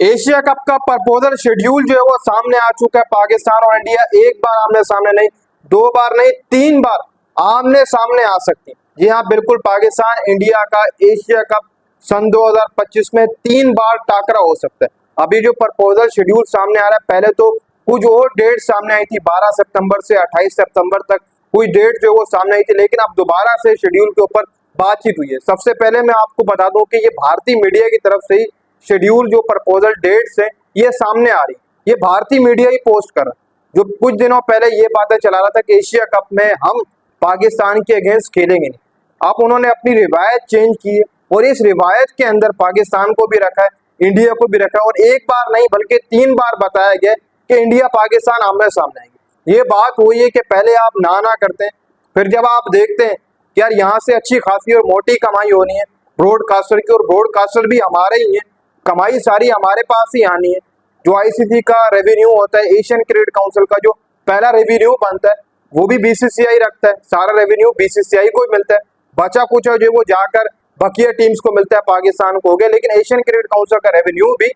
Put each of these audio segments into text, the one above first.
Asia cup का proposal schedule जो है वो सामने आ चुका है। पाकिस्तान और इंडिया एक बार आमने सामने नहीं, दो बार नहीं, तीन बार आमने सामने आ सकती। जी हाँ, बिल्कुल, पाकिस्तान इंडिया का एशिया कप सन 2025 में तीन बार टाकरा हो सकता है। अभी जो प्रपोजल शेड्यूल सामने आ रहा है, पहले तो कुछ और डेट सामने आई थी, 12 सितंबर से 28 सितंबर तक कोई डेट जो वो सामने आई थी, लेकिन अब दोबारा से शेड्यूल के ऊपर बातचीत हुई है। सबसे पहले मैं आपको बता दूं कि ये भारतीय मीडिया की तरफ से ही शेड्यूल जो प्रपोजल डेट्स है ये सामने आ रही, ये भारतीय मीडिया ही पोस्ट कर रहा है। जो कुछ दिनों पहले ये बातें चला रहा था कि एशिया कप में हम पाकिस्तान के अगेंस्ट खेलेंगे नहीं, अब उन्होंने अपनी रिवायत चेंज की है और इस रिवायत के अंदर पाकिस्तान को भी रखा है, इंडिया को भी रखा है, और एक बार नहीं बल्कि तीन बार बताया गया कि इंडिया पाकिस्तान आमने सामने आएंगे। ये बात हुई है कि पहले आप ना करते हैं, फिर जब आप देखते हैं कि यार यहाँ से अच्छी खासी और मोटी कमाई होनी है ब्रॉडकास्टर की, और ब्रॉडकास्टर भी हमारे ही हैं, कमाई सारी हमारे पास ही आनी है। जो आईसीसी का रेवेन्यू होता है, एशियन क्रिकेट काउंसिल का जो पहला रेवेन्यू बनता है वो भी बीसीसीआई रखता है, सारा रेवेन्यू बीसीसीआई को ही मिलता है। बचा कुछ है जो वो जाकर बकिया टीम्स को मिलता है, पाकिस्तान को हो गया, लेकिन एशियन क्रिकेट काउंसिल का रेवेन्यू भी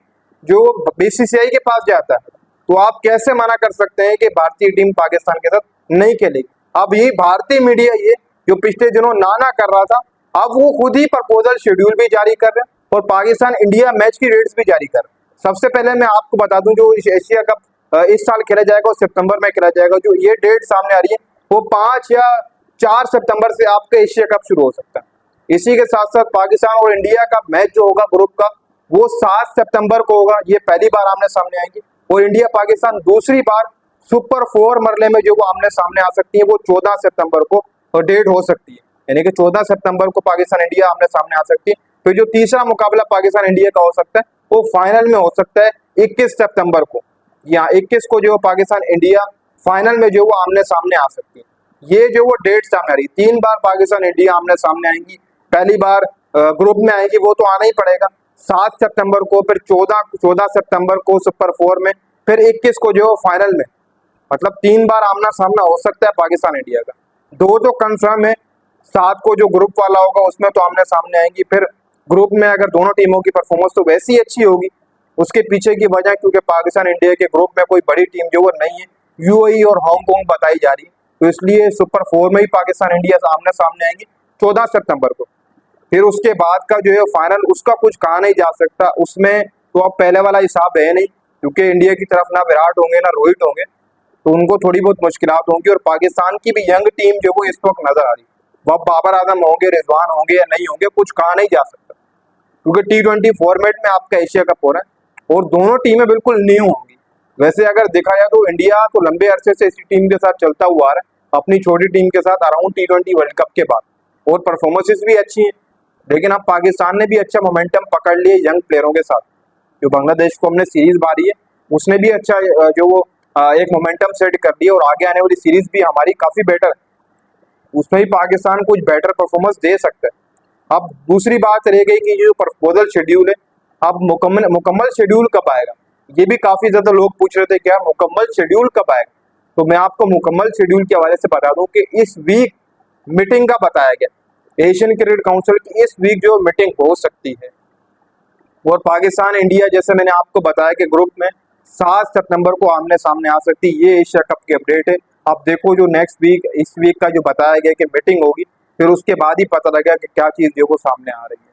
जो बीसीसीआई के पास जाता है। तो आप कैसे मना कर सकते हैं कि भारतीय टीम पाकिस्तान के साथ नहीं खेलेगी। अब ये भारतीय मीडिया ये जो पिछले दिनों नाना कर रहा था, अब वो खुद ही प्रपोजल शेड्यूल भी जारी कर रहे हैं और पाकिस्तान इंडिया मैच की डेट्स भी जारी कर रहे हैं। सबसे पहले मैं आपको बता दूं, जो एशिया कप इस साल खेला जाएगा और सितंबर में खेला जाएगा, जो ये डेट सामने आ रही है वो 5 या 4 सितंबर से आपका एशिया कप शुरू हो सकता है। इसी के साथ साथ पाकिस्तान और इंडिया का मैच जो होगा ग्रुप का वो 7 सितंबर को होगा। ये पहली बार आमने सामने आएंगी, और इंडिया पाकिस्तान दूसरी बार सुपर 4 मरले में जो वो आमने सामने आ सकती है वो 14 सितंबर को डेट हो सकती है, यानी कि 14 सितंबर को पाकिस्तान इंडिया आमने सामने आ सकती है। फिर जो तीसरा मुकाबला पाकिस्तान इंडिया का हो सकता है वो फाइनल में हो सकता है 21 सितंबर को, या 21 को जो पाकिस्तान इंडिया फाइनल में जो वो आमने सामने आ सकती है। ये जो वो डेट सामने आ रही, तीन बार पाकिस्तान इंडिया आमने सामने आएंगी। पहली बार ग्रुप में आएगी, वो तो आना ही पड़ेगा 7 सितंबर को, फिर 14 सितंबर को सुपर 4 में, फिर 21 को जो फाइनल में। मतलब तीन बार आमना सामना हो सकता है पाकिस्तान इंडिया का। दो तो कंफर्म है, 7 को जो ग्रुप वाला होगा उसमें तो आमने सामने आएंगी। फिर ग्रुप में अगर दोनों टीमों की परफॉर्मेंस तो वैसी ही अच्छी होगी, उसके पीछे की वजह क्योंकि पाकिस्तान इंडिया के ग्रुप में कोई बड़ी टीम जो वो नहीं है, यूएई और हांगकांग बताई जा रही है, तो इसलिए सुपर 4 में ही पाकिस्तान इंडिया आमने सामने आएंगी 14 सितंबर को। फिर उसके बाद का जो है फाइनल, उसका कुछ कहा नहीं जा सकता, उसमें तो अब पहले वाला हिसाब है नहीं, क्योंकि इंडिया की तरफ ना विराट होंगे ना रोहित होंगे, तो उनको थोड़ी बहुत मुश्किलात होंगी। और पाकिस्तान की भी यंग टीम जो वो इस वक्त नजर आ रही है, वह बाबर आजम होंगे, रिजवान होंगे या नहीं होंगे, कुछ कहा नहीं जा सकता, क्योंकि T20 फॉर्मेट में आपका एशिया कप हो रहा है और दोनों टीमें बिल्कुल न्यू होंगी। वैसे अगर देखा जाए तो इंडिया तो लंबे अरसे से इसी टीम के साथ चलता हुआ आ रहा है, अपनी छोटी टीम के साथ अराउंड T20 वर्ल्ड कप के बाद, और परफॉर्मेंसेस भी अच्छी हैं। लेकिन अब पाकिस्तान ने भी अच्छा मोमेंटम पकड़ लिए यंग प्लेयरों के साथ। जो बांग्लादेश को हमने सीरीज मारी है उसने भी अच्छा जो वो एक मोमेंटम सेट कर दिया, और आगे आने वाली सीरीज भी हमारी काफी बेटर है, उसमें भी पाकिस्तान कुछ बेटर परफॉर्मेंस दे सकता है। अब दूसरी बात रह गई कि जो प्रपोजल शेड्यूल है, अब मुकम्मल शेड्यूल कब आएगा, ये भी काफी ज्यादा लोग पूछ रहे थे कि यार मुकम्मल शेड्यूल कब आएगा। तो मैं आपको मुकम्मल शेड्यूल के हवाले से बता दूं कि इस वीक मीटिंग का बताया गया, एशियन क्रिकेट काउंसिल की इस वीक जो मीटिंग हो सकती है, और पाकिस्तान इंडिया जैसे मैंने आपको बताया कि ग्रुप में 7 सितंबर को आमने सामने आ सकती है। ये एशिया कप की अपडेट है। अब देखो जो नेक्स्ट वीक, इस वीक का जो बताया गया कि मीटिंग होगी, फिर उसके बाद ही पता लगा कि क्या चीज जो वो सामने आ रही है।